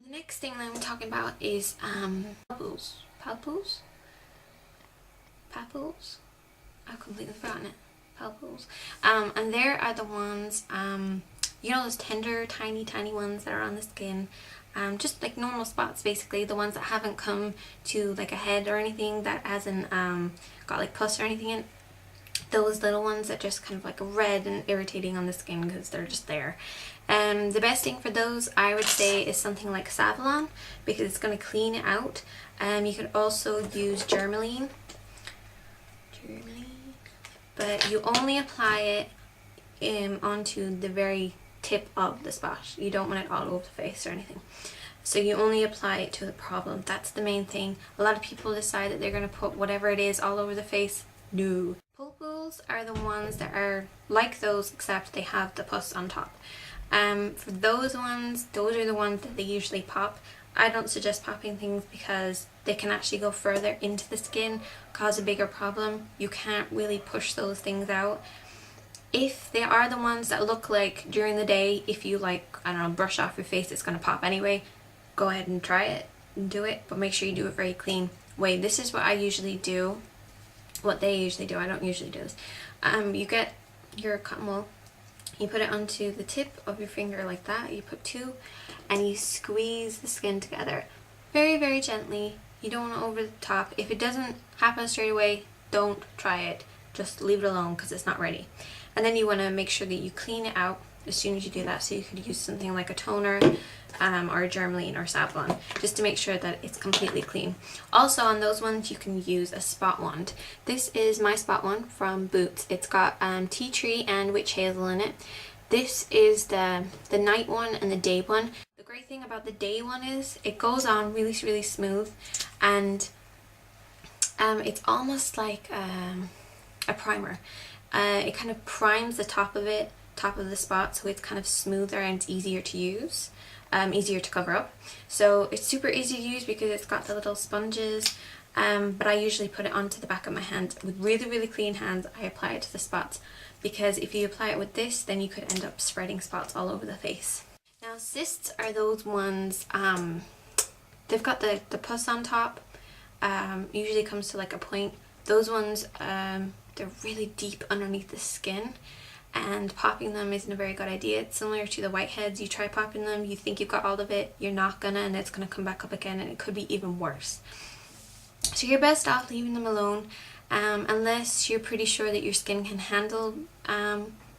The next thing that I'm talking about is papules. Papules? Papules? I've completely forgotten it. Papules. And there are the ones, you know, those tender, tiny ones that are on the skin. Just like normal spots, basically. The ones that haven't come to like a head or anything, that hasn't got like pus or anything in. Those little ones that just kind of like red and irritating on the skin because they're just there. The best thing for those, I would say, is something like Savlon, because it's going to clean it out. You could also use Germaline, but you only apply it onto the very tip of the spot. You don't want it all over the face or anything. So you only apply it to the problem. That's the main thing. A lot of people decide that they're going to put whatever it is all over the face. No. Pupules are the ones that are like those, except they have the pus on top. For those ones, those are the ones that they usually pop. I don't suggest popping things because they can actually go further into the skin, cause a bigger problem. You can't really push those things out. If they are the ones that look like during the day, if you like, I don't know, brush off your face, it's going to pop anyway, go ahead and try it and do it, but make sure you do it very clean way. This is what I usually do, what they usually do. I don't usually do this. You get your cotton wool, you put it onto the tip of your finger like that, you put two, and you squeeze the skin together very gently. You don't want it over the top. If it doesn't happen straight away, don't try it, just leave it alone because it's not ready. And then you want to make sure that you clean it out as soon as you do that, so you could use something like a toner or a Germaline or Savlon, just to make sure that it's completely clean. Also, on those ones you can use a spot wand. This is my spot wand from Boots. It's got tea tree and witch hazel in it. This is the night one and the day one. The great thing about the day one is it goes on really smooth, and it's almost like a primer. It kind of primes the top of the spot, so it's kind of smoother and it's easier to use, easier to cover up. So it's super easy to use because it's got the little sponges, but I usually put it onto the back of my hand. With really clean hands, I apply it to the spots, because if you apply it with this, then you could end up spreading spots all over the face. Now, cysts are those ones, they've got the pus on top, usually comes to like a point. Those ones, they're really deep underneath the skin, and popping them isn't a very good idea. It's similar to the whiteheads. You try popping them, you think you've got all of it, you're not gonna, and it's gonna come back up again, and it could be even worse. So you're best off leaving them alone, unless you're pretty sure that your skin can handle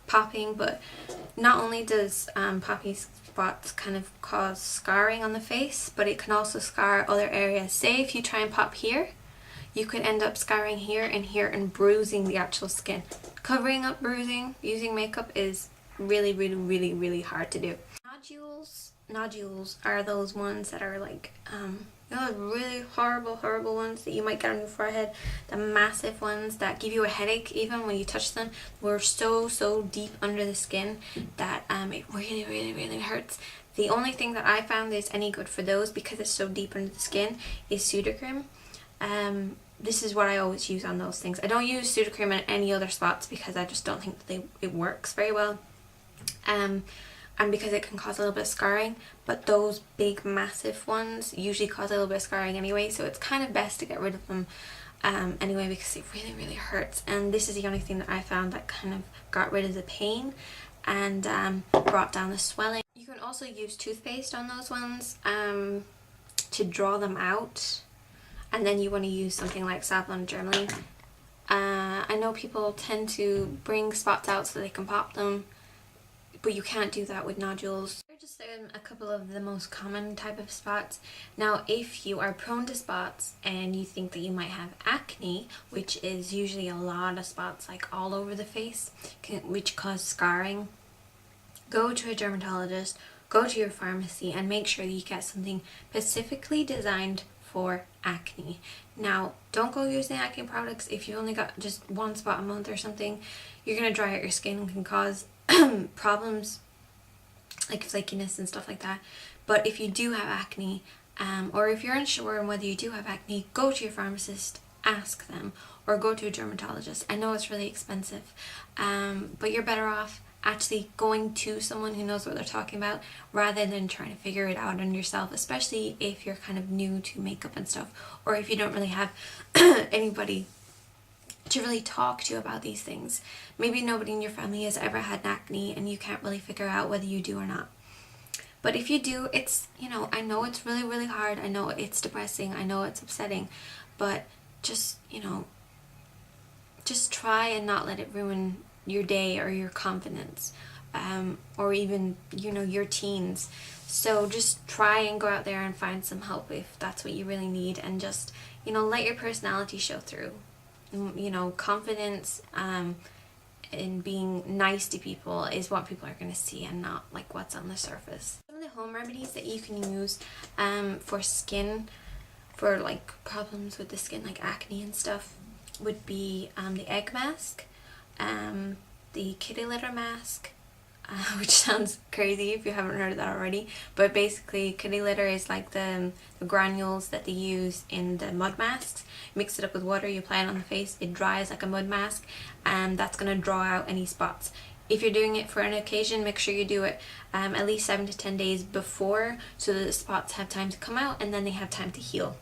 popping. But not only does popping spots kind of cause scarring on the face, but it can also scar other areas. Say if you try and pop here, you could end up scarring here and bruising the actual skin. Covering up bruising using makeup is really hard to do. Nodules are those ones that are like, you know, the really horrible ones that you might get on your forehead, the massive ones that give you a headache even when you touch them. We're so deep under the skin that it really hurts. The only thing that I found that's any good for those, because it's so deep under the skin, is Sudocrem. This is what I always use on those things. I don't use Sudocrem on any other spots because I just don't think that it works very well. And because it can cause a little bit of scarring, but those big massive ones usually cause a little bit of scarring anyway, so it's kind of best to get rid of them anyway, because it really hurts. And this is the only thing that I found that kind of got rid of the pain and brought down the swelling. You can also use toothpaste on those ones to draw them out. And then you want to use something like Savlon Germaline. I know people tend to bring spots out so they can pop them, but you can't do that with nodules. They're just a couple of the most common type of spots. Now, if you are prone to spots and you think that you might have acne, which is usually a lot of spots like all over the face, which cause scarring, go to a dermatologist, go to your pharmacy, and make sure that you get something specifically designed for acne. Now, don't go using acne products if you only got just one spot a month or something. You're going to dry out your skin and can cause problems like flakiness and stuff like that. But if you do have acne, or if you're unsure on whether you do have acne, go to your pharmacist, ask them, or go to a dermatologist. I know it's really expensive, but you're better off actually going to someone who knows what they're talking about rather than trying to figure it out on yourself, especially if you're kind of new to makeup and stuff, or if you don't really have anybody to really talk to about these things. Maybe nobody in your family has ever had acne and you can't really figure out whether you do or not. But if you do, it's, I know it's really, really hard. I know it's depressing. I know it's upsetting. But just, just try and not let it ruin your day or your confidence, or even, your teens. So just try and go out there and find some help if that's what you really need, and just, let your personality show through. Confidence, and being nice to people is what people are going to see, and not like what's on the surface. Some of the home remedies that you can use for skin, for like problems with the skin like acne and stuff, would be the egg mask, the kitty litter mask, which sounds crazy if you haven't heard of that already, but basically kitty litter is like the granules that they use in the mud masks. Mix it up with water, you apply it on the face, it dries like a mud mask, and that's going to draw out any spots. If you're doing it for an occasion, make sure you do it at least 7 to 10 days before, so that the spots have time to come out and then they have time to heal.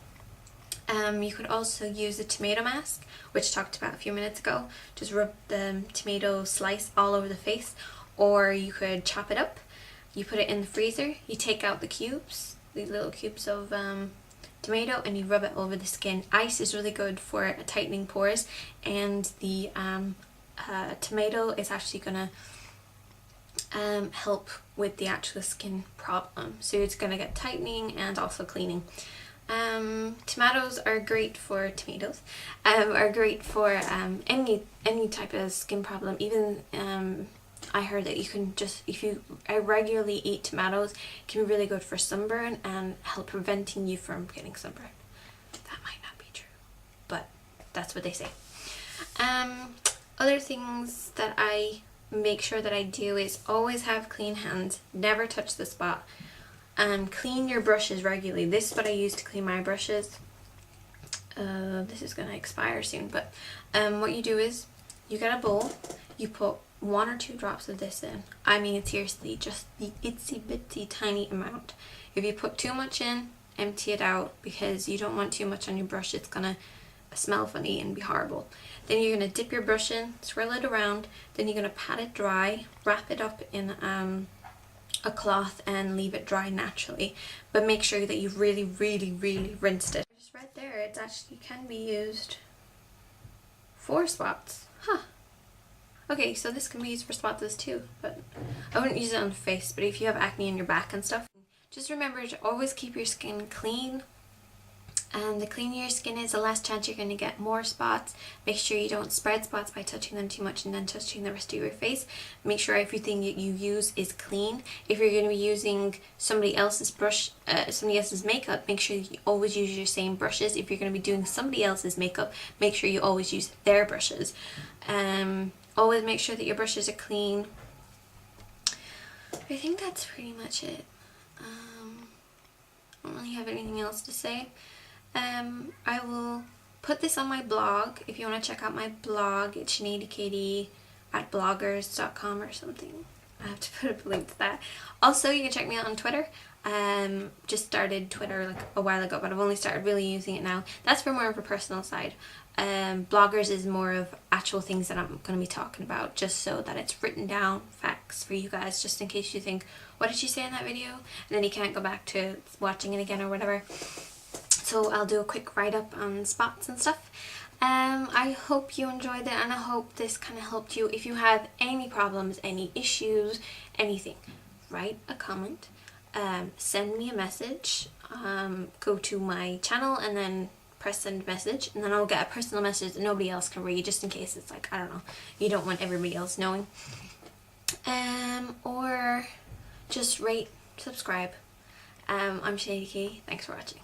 You could also use a tomato mask, which I talked about a few minutes ago. Just rub the tomato slice all over the face, or you could chop it up, you put it in the freezer, you take out the cubes, the little cubes of tomato, and you rub it over the skin. Ice is really good for tightening pores, and the tomato is actually gonna help with the actual skin problem. So it's gonna get tightening and also cleaning. Tomatoes are great for any type of skin problem. Even I heard that you can just, if you regularly eat tomatoes, it can be really good for sunburn and help preventing you from getting sunburn. That might not be true, but that's what they say. Other things that I make sure that I do is always have clean hands, never touch the spot. Clean your brushes regularly. This is what I use to clean my brushes. This is gonna expire soon, but what you do is you get a bowl, you put 1 or 2 drops of this in. I mean, seriously, just the itsy bitsy tiny amount. If you put too much in, empty it out, because you don't want too much on your brush. It's gonna smell funny and be horrible. Then you're gonna dip your brush in, swirl it around, then you're gonna pat it dry, wrap it up in a cloth and leave it dry naturally, but make sure that you've really, really, really rinsed it. Just right there, it actually can be used for spots. Okay, so this can be used for spots too, but I wouldn't use it on the face. But if you have acne in your back and stuff, just remember to always keep your skin clean. And the cleaner your skin is, the less chance you're going to get more spots. Make sure you don't spread spots by touching them too much and then touching the rest of your face. Make sure everything that you use is clean. If you're going to be using somebody else's brush, somebody else's makeup, make sure you always use your same brushes. If you're going to be doing somebody else's makeup, make sure you always use their brushes. Always make sure that your brushes are clean. I think that's pretty much it. I don't really have anything else to say. I will put this on my blog. If you want to check out my blog, it's sineadikatie@bloggers.com or something. I have to put a link to that. Also, you can check me out on Twitter. Just started Twitter like a while ago, but I've only started really using it now. That's for more of a personal side. Bloggers is more of actual things that I'm going to be talking about, just so that it's written down, facts for you guys, just in case you think, what did she say in that video? And then you can't go back to watching it again or whatever. So I'll do a quick write-up on spots and stuff. I hope you enjoyed it, and I hope this kind of helped you. If you have any problems, any issues, anything, write a comment, send me a message, go to my channel and then press send message, and then I'll get a personal message that nobody else can read, just in case it's like, I don't know, you don't want everybody else knowing. Or just rate, subscribe. I'm Sinead Katie. Thanks for watching.